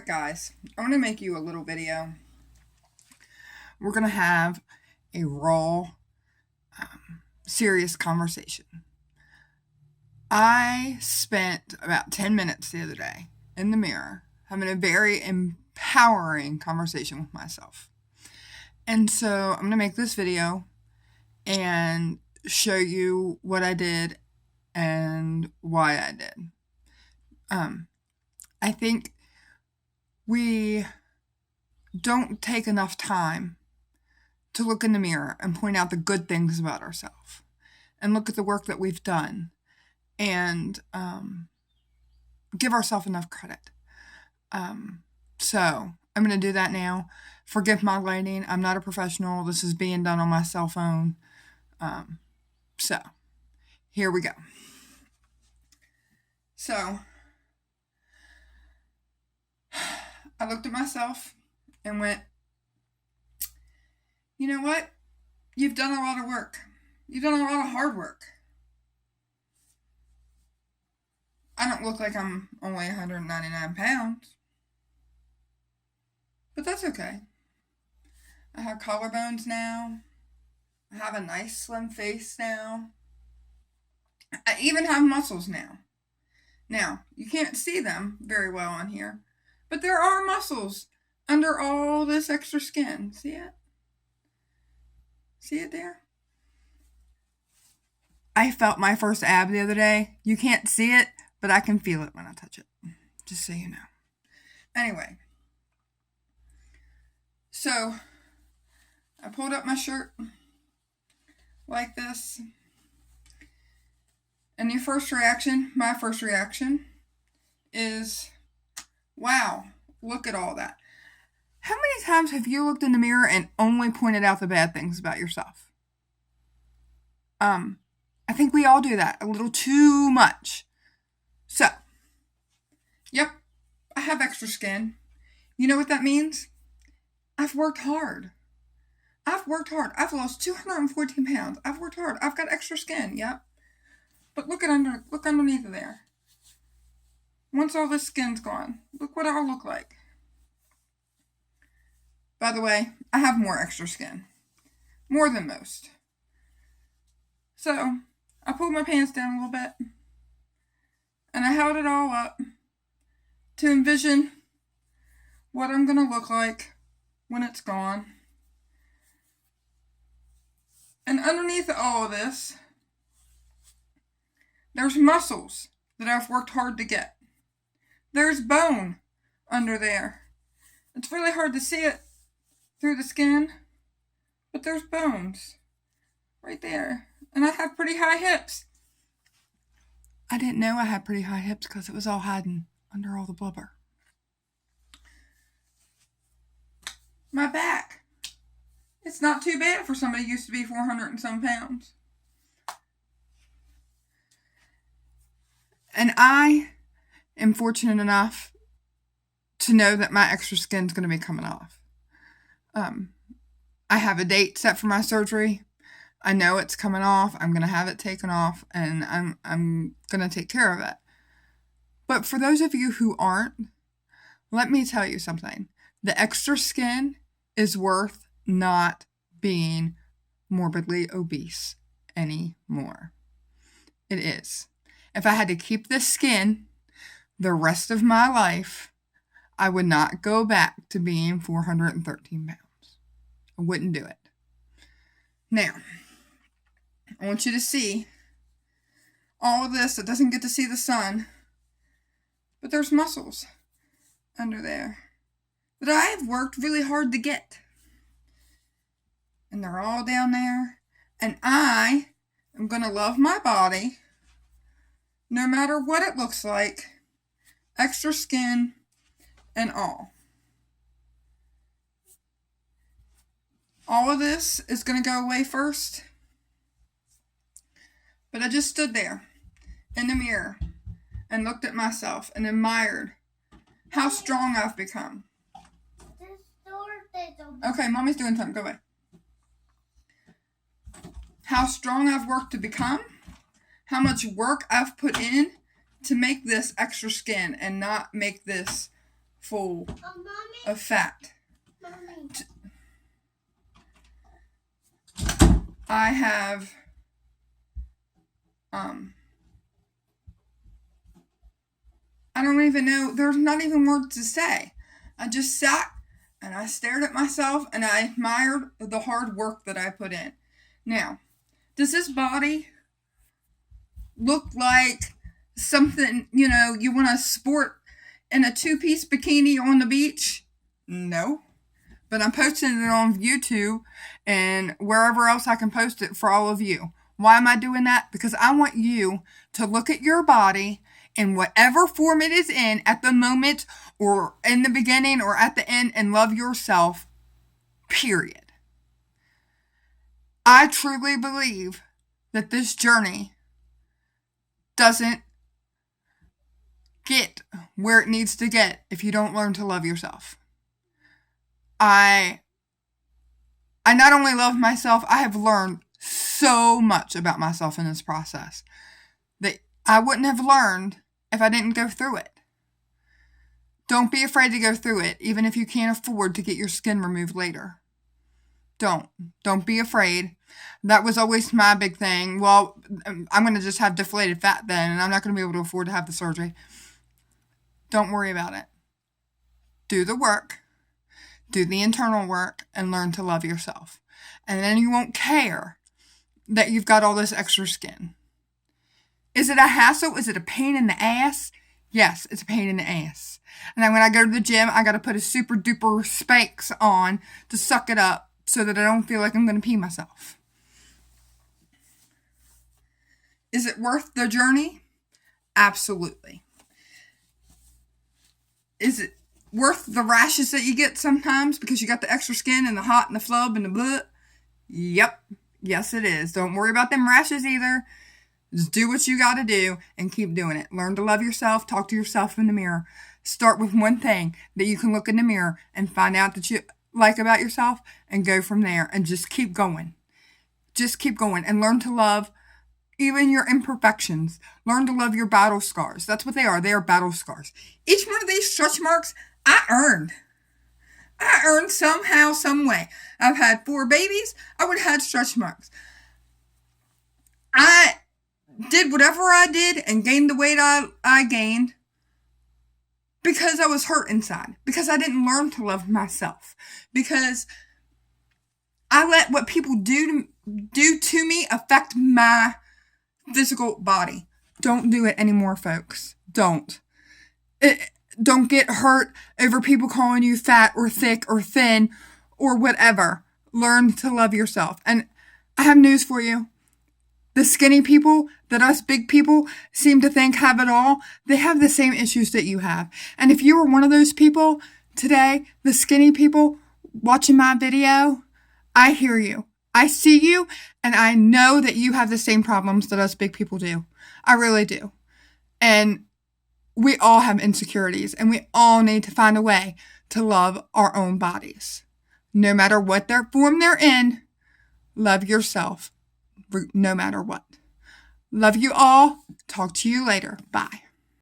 Alright guys, I'm going to make you a little video. We're going to have a raw, serious conversation. I spent about 10 minutes the other day in the mirror having a very empowering conversation with myself. And so I'm going to make this video and show you what I did and why I did. I think we don't take enough time to look in the mirror and point out the good things about ourselves and look at the work that we've done and give ourselves enough credit. So I'm going to do that now. Forgive my lighting. I'm not a professional. This is being done on my cell phone. So here we go. So I looked at myself and went, you know what? You've done a lot of work. You've done a lot of hard work. I don't look like I'm only 199 pounds. But that's okay. I have collarbones now. I have a nice slim face now. I even have muscles now. Now, you can't see them very well on here, but there are muscles under all this extra skin. See it? See it there? I felt my first ab the other day. You can't see it, but I can feel it when I touch it. Just so you know. Anyway. So, I pulled up my shirt like this. And your first reaction, my first reaction, is, wow, look at all that. How many times have you looked in the mirror and only pointed out the bad things about yourself? I think we all do that a little too much. So, yep, I have extra skin. You know what that means? I've worked hard. I've lost 214 pounds. I've worked hard. I've got extra skin, yep. But look underneath of there. Once all this skin's gone, look what I'll look like. By the way, I have more extra skin. More than most. So, I pulled my pants down a little bit. And I held it all up to envision what I'm going to look like when it's gone. And underneath all of this, there's muscles that I've worked hard to get. There's bone under there. It's really hard to see it through the skin, but there's bones right there. And I have pretty high hips. I didn't know I had pretty high hips because it was all hiding under all the blubber. My back. It's not too bad for somebody who used to be 400 and some pounds. And I am fortunate enough to know that my extra skin's going to be coming off. I have a date set for my surgery. I know it's coming off. I'm going to have it taken off, and I'm going to take care of it. But for those of you who aren't, let me tell you something. The extra skin is worth not being morbidly obese anymore. It is. If I had to keep this skin the rest of my life, I would not go back to being 413 pounds. I wouldn't do it. Now, I want you to see all of this. It doesn't get to see the sun, but there's muscles under there that I have worked really hard to get. And they're all down there. And I am going to love my body no matter what it looks like, extra skin and all. All of this is going to go away first. But I just stood there in the mirror and looked at myself and admired how strong I've become. Okay, Mommy's doing something. Go away. How strong I've worked to become. How much work I've put in to make this extra skin and not make this full of fat. I have I don't even know, there's not even words to say. I just sat and I stared at myself and I admired the hard work that I put in. Now, does this body look like something, you want to sport in a 2-piece bikini on the beach? No. But I'm posting it on YouTube and wherever else I can post it for all of you. Why am I doing that? Because I want you to look at your body in whatever form it is in at the moment or in the beginning or at the end and love yourself, period. I truly believe that this journey doesn't get where it needs to get if you don't learn to love yourself. I not only love myself, I have learned so much about myself in this process that I wouldn't have learned if I didn't go through it. Don't be afraid to go through it, even if you can't afford to get your skin removed later. Don't be afraid. That was always my big thing. Well, I'm going to just have deflated fat then, and I'm not going to be able to afford to have the surgery. Don't worry about it. Do the work. Do the internal work and learn to love yourself. And then you won't care that you've got all this extra skin. Is it a hassle? Is it a pain in the ass? Yes, it's a pain in the ass. And then when I go to the gym, I got to put a super duper Spanx on to suck it up so that I don't feel like I'm going to pee myself. Is it worth the journey? Absolutely. Is it worth the rashes that you get sometimes because you got the extra skin and the hot and the flub and the blah? Yep. Yes, it is. Don't worry about them rashes either. Just do what you got to do and keep doing it. Learn to love yourself. Talk to yourself in the mirror. Start with one thing that you can look in the mirror and find out that you like about yourself and go from there and just keep going. Just keep going and learn to love even your imperfections. Learn to love your battle scars. That's what they are. They are battle scars. Each one of these stretch marks, I earned somehow, some way. I've had 4 babies. I would have had stretch marks. I did whatever I did and gained the weight I gained because I was hurt inside. Because I didn't learn to love myself. Because I let what people do to me affect my physical body. Don't do it anymore, folks. Don't get hurt over people calling you fat or thick or thin or whatever. Learn to love yourself. And I have news for you. The skinny people that us big people seem to think have it all, they have the same issues that you have. And if you were one of those people today, the skinny people watching my video, I hear you. I see you, and I know that you have the same problems that us big people do. I really do. And we all have insecurities, and we all need to find a way to love our own bodies. No matter what their form they're in, love yourself, no matter what. Love you all. Talk to you later. Bye.